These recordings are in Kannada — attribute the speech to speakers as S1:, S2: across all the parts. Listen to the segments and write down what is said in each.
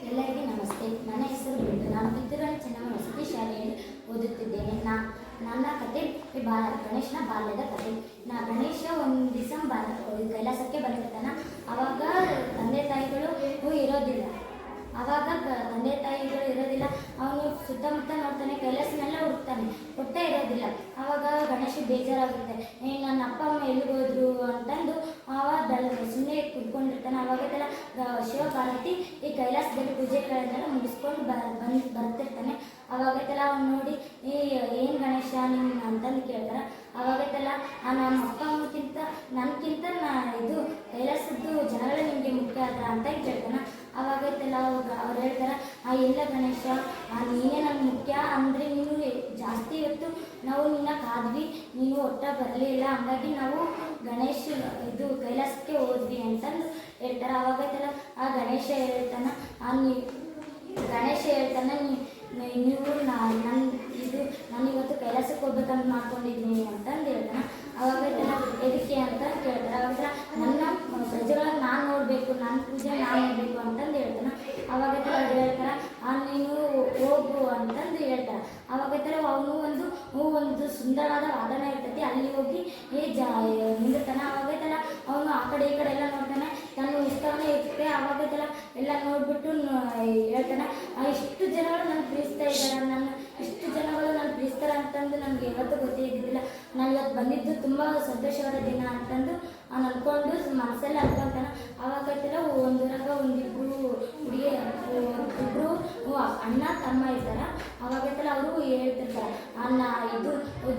S1: ಎಲ್ಲರಿಗೆ ನಮಸ್ತೆ. ನನ್ನ ಹೆಸರು ಬಿಂದು. ನಾನು ಕಿತ್ತೂರಾಣಿ ಚೆನ್ನಮ್ಮ ವಸತಿ ಶಾಲೆಯಲ್ಲಿ ಓದುತ್ತಿದ್ದೇನೆ. ನನ್ನ ಕತೆ ಗಣೇಶನ ಬಾಲ್ಯದ ಕತೆ. ಗಣೇಶ ಒಂದು ದಿವಸ ಕೈಲಾಸಕ್ಕೆ ಬಂದಿರ್ತಾನೆ. ಆವಾಗ ತಂದೆ ತಾಯಿಗಳು ಇರೋದಿಲ್ಲ. ಅವನು ಸುತ್ತಮುತ್ತ ನೋಡ್ತಾನೆ, ಕೈಲಾಸನೆಲ್ಲ ಹುಡುಕ್ತಾನೆ, ಹೊಟ್ಟೆ ಇರೋದಿಲ್ಲ. ಆವಾಗ ಗಣೇಶ ಬೇಜಾರಾಗುತ್ತೆ. ನನ್ನ ಅಪ್ಪ ಅಮ್ಮ ಎಲ್ಲಿಗೆ ಹೋದ್ರು ಅಂತಂದು ಸುಮ್ಮನೆ ಕುತ್ಕೊಂಡಿರ್ತಾನೆ. ಆವಾಗೆಲ್ಲ ಶಿವಪಾರ್ವತಿ ಈ ಕೈಲಾಸದಲ್ಲಿ ಪೂಜೆಗಳನ್ನೆಲ್ಲ ಮುಗಿಸ್ಕೊಂಡು ಬರ್ತಿರ್ತಾನೆ. ಆವಾಗೆಲ್ಲ ಅವ್ನು ನೋಡಿ ಏನು ಗಣೇಶ ನೀನು ಅಂತಂದು ಕೇಳ್ತಾರೆ. ಆವಾಗೆಲ್ಲ ನಮ್ಮ ಅಪ್ಪ ಅಮ್ಮಕ್ಕಿಂತ ನನಗಿಂತ ಇದು ಕೈಲಾಸದ್ದು ಜನಗಳೇ ನಿಮಗೆ ಮುಖ್ಯ ಅದ ಅಂತ ಕೇಳ್ತಾನೆ. ಆವಾಗೆಲ್ಲ ಅವ್ರು ಹೇಳ್ತಾರೆ, ಇಲ್ಲ ಗಣೇಶ, ನೀನೇ ನಮ್ಗೆ ಮುಖ್ಯ ಅಂದರೆ ನೀನು ಜಾಸ್ತಿ ಇವತ್ತು ನಾವು ನಿನ್ನ ಕಾದ್ವಿ, ನೀನು ಒಟ್ಟ ಬರಲಿಲ್ಲ, ಹಂಗಾಗಿ ನಾವು ಕೈಲಾಸಕ್ಕೆ ಹೋದ್ವಿ ಅಂತಂದು ಹೇಳ್ತಾರೆ. ಆವಾಗೆಲ್ಲ ಗಣೇಶ ಹೇಳ್ತಾನೆ, ನೀವು ನಾನು ಇವತ್ತು ಕೈಲಾಸಕ್ಕೆ ಹೋಗ್ಬೇಕಂತ ಮಾಡ್ಕೊಂಡಿದ್ದೀನಿ ಅಂತಂದು ಹೇಳ್ತಾನೆ. ಅವಾಗೆಲ್ಲ ಎದಕ್ಕೆ ಅಂತ ಕೇಳ್ತಾರೆ. ಅವಾಗ ನನ್ನ ಪ್ರಜೆಗಳನ್ನ ನಾನು ನೋಡಬೇಕು, ನನ್ನ ಪೂಜೆ ನಾನು ನೋಡಬೇಕು ಅಂತಂದು ಹೇಳ್ತಾನೆ. ಅವಾಗೆಲ್ಲ ಅವ್ರು ಹೇಳ್ತಾರೆ, ನೀನು ಹೋಗು ಅಂತಂದು ಹೇಳ್ತಾರೆ. ಅವಾಗೆಲ್ಲ ಅವನು ಒಂದು ಸುಂದರವಾದ ವಾತಾವರಣ ಇರ್ತೈತಿ, ಅಲ್ಲಿ ಹೋಗಿ ನಿಂದಿರ್ತಾನೆ. ಅವಾಗೆಲ್ಲ ಅವನು ಆ ಕಡೆ ಈ ಕಡೆ ಎಲ್ಲ ನೋಡ್ತಾನೆ, ತನ್ನ ಇಷ್ಟವನ್ನೇ ಇರ್ತದೆ. ಅವಾಗೆಲ್ಲ ಎಲ್ಲ ನೋಡ್ಬಿಟ್ಟು ಹೇಳ್ತಾನೆ, ಇಷ್ಟು ಜನಗಳು ನನ್ನ ಪ್ರೀತಿಸ್ತಾ ಇದ್ದಾರೆ, ಇಷ್ಟು ಜನಗಳು ನಾನು ಪ್ರೀತಿಸ್ತಾರೆ ಅಂತಂದು ನನಗೆ ಯಾವತ್ತೂ ಗೊತ್ತೇ ಇದ್ದಿದ್ದಿಲ್ಲ. ನಾನು ಇವತ್ತು ಬಂದಿದ್ದು ತುಂಬ ಸಂತೋಷವಾದ ದಿನ ಅಂತಂದು ಅವ್ನು ಅಂದ್ಕೊಂಡು ಮನಸ್ಸಲ್ಲಿ ಅನ್ಕೊಂತಾನೆ. ಆವಾಗೆಲ್ಲ ಒಂದಿಬ್ಬರು ಅಣ್ಣ ತಮ್ಮ ಇರ್ತಾರೆ. ಅವಾಗೆಲ್ಲ ಅವರು ಹೇಳ್ತಿರ್ತಾರೆ,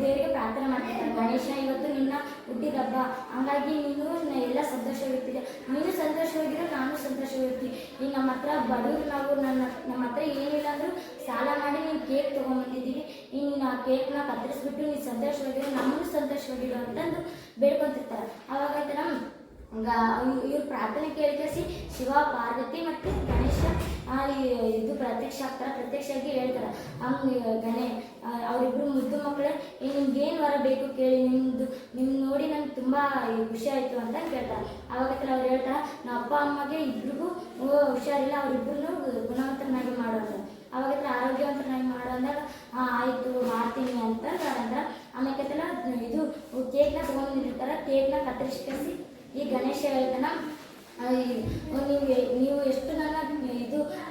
S1: ದೇವರಿಗೆ ಪ್ರಾರ್ಥನೆ ಮಾಡ್ತಿರ್ತಾರೆ, ಗಣೇಶ ಇವತ್ತು ನಿನ್ನ ಹುಟ್ಟಿದ ಹಬ್ಬ, ಹಂಗಾಗಿ ನೀನು ಎಲ್ಲ ಸಂತೋಷವಾಗಿರ್ತೀಯ, ನೀನು ಸಂತೋಷವಾಗಿರೋ ನಾನು ಸಂತೋಷವಾಗಿರ್ತೀವಿ. ಈಗ ನಮ್ಮ ಹತ್ರ ಬಡವರು ನಾವು ನಮ್ಮ ಹತ್ರ ಏನಿಲ್ಲ ಅಂದರೂ ಸಾಲ ಮಾಡಿ ನೀನು ಕೇಕ್ ತೊಗೊಂಬಂದಿದ್ದೀವಿ, ನೀನು ಆ ಕೇಕ್ನ ಕತ್ತರಿಸ್ಬಿಟ್ಟು ನೀನು ಸಂತೋಷವಾಗಿರೋ ನಮ್ಮನ್ನು ಸಂತೋಷವಾಗಿರೋ ಅಂತಂದು ಬೇಡ್ಕೊತಿರ್ತಾರೆ. ಆವಾಗೆಲ್ಲ ಇವ್ರು ಪ್ರಾರ್ಥನೆ ಕೇಳಿಸಿ ಶಿವ ಪಾರ್ವತಿ ಮತ್ತು ಗಣೇಶ ಪ್ರತ್ಯಕ್ಷವಾಗಿ ಹೇಳ್ತಾರೆ. ಅವರಿಬ್ರು ಮುದ್ದು ಮಕ್ಕಳೇ, ನಿಮ್ಗೇನು ವರ ಬೇಕು ಕೇಳಿ, ನಿಮ್ಗೆ ನೋಡಿ ನಂಗೆ ತುಂಬ ಖುಷಿ ಆಯಿತು ಅಂತ ಕೇಳ್ತಾರೆ. ಆವಾಗೆಲ್ಲ ಅವ್ರು ಹೇಳ್ತಾರೆ, ನಮ್ಮ ಅಪ್ಪ ಅಮ್ಮಗೆ ಇಬ್ರಿಗೂ ಹುಷಾರಿಲ್ಲ, ಅವರಿಬ್ಬರನ್ನು ಗುಣವಂತರನ್ನಾಗಿ ಮಾಡೋದು. ಅವಾಗೆಲ್ಲ ಆರೋಗ್ಯವಂತರನ್ನಾಗಿ ಮಾಡೋ ಅಂದಾಗ ಆಯಿತು ಮಾಡ್ತೀನಿ ಅಂತ ಅಂದ್ರೆ ಆಮೇಲೆಲ್ಲ ಕೇಕ್ನ ತೊಗೊಂಡಿರ್ತಾರೆ. ಕೇಕ್ನ ಕತ್ತರಿಸಿ ಈ ಗಣೇಶ ಹೇಳ್ತಾನ, ನೀವು ಎಷ್ಟು ನನ್ನ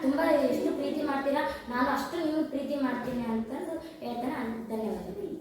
S1: ತುಂಬ ಎಷ್ಟು ಪ್ರೀತಿ ಮಾಡ್ತೀರಾ, ನಾನು ಅಷ್ಟು ನೀವು ಪ್ರೀತಿ ಮಾಡ್ತೀನಿ ಅಂತಂದು ಹೇಳ್ತಾನೆ. ಧನ್ಯವಾದಗಳು.